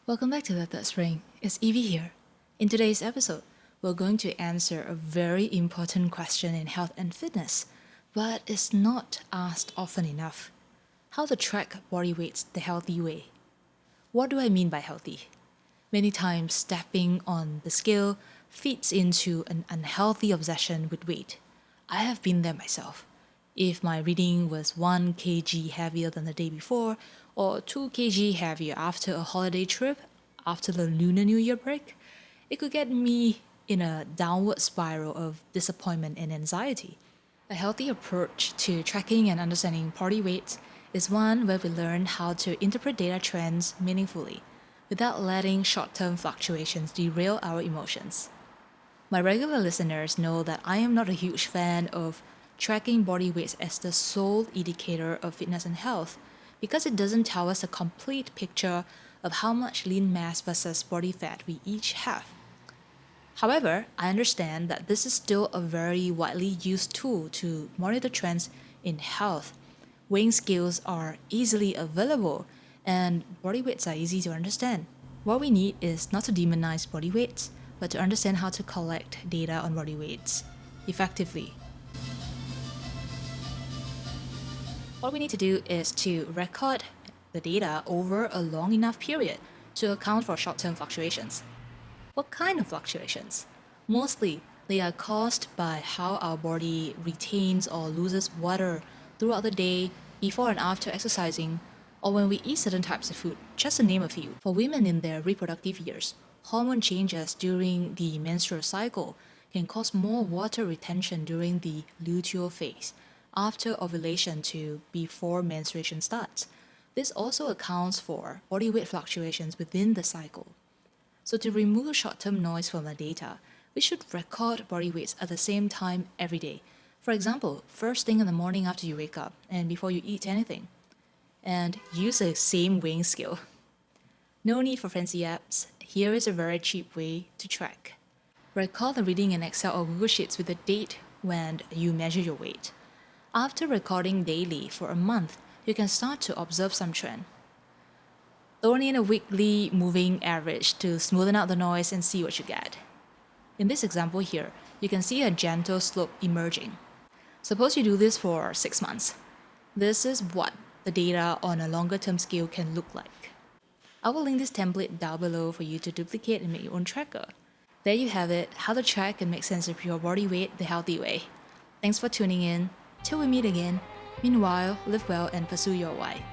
Welcome back to the Third Spring. It's Evie here. In today's episode, we're going to answer a very important question in health and fitness, but it's not asked often enough. How to track body weights the healthy way. What do I mean by healthy? Many times, stepping on the scale feeds into an unhealthy obsession with weight. I have been there myself. If my reading was 1 kg heavier than the day before, or 2 kg heavier after a holiday trip, after the Lunar New Year break, it could get me in a downward spiral of disappointment and anxiety. A healthy approach to tracking and understanding body weight is one where we learn how to interpret data trends meaningfully without letting short term fluctuations derail our emotions. My regular listeners know that I am not a huge fan of tracking body weights as the sole indicator of fitness and health because it doesn't tell us a complete picture of how much lean mass versus body fat we each have. However, I understand that this is still a very widely used tool to monitor trends in health. Weighing scales are easily available and body weights are easy to understand. What we need is not to demonize body weights, but to understand how to collect data on body weights effectively. What we need to do is to record the data over a long enough period to account for short-term fluctuations. What kind of fluctuations? Mostly, they are caused by how our body retains or loses water throughout the day, before and after exercising, or when we eat certain types of food, just to name a few. For women in their reproductive years, hormone changes during the menstrual cycle can cause more water retention during the luteal phase, after ovulation to before menstruation starts. This also accounts for body weight fluctuations within the cycle. So to remove short-term noise from the data, we should record body weights at the same time every day. For example, first thing in the morning after you wake up and before you eat anything. And use the same weighing scale. No need for fancy apps. Here is a very cheap way to track. Record the reading in Excel or Google Sheets with the date when you measure your weight. After recording daily for a month, you can start to observe some trend. Throw in a weekly moving average to smoothen out the noise and see what you get. In this example here, you can see a gentle slope emerging. Suppose you do this for 6 months. This is what the data on a longer term scale can look like. I will link this template down below for you to duplicate and make your own tracker. There you have it, how to track and make sense of your body weight the healthy way. Thanks for tuning in. Till we meet again. Meanwhile, live well and pursue your why.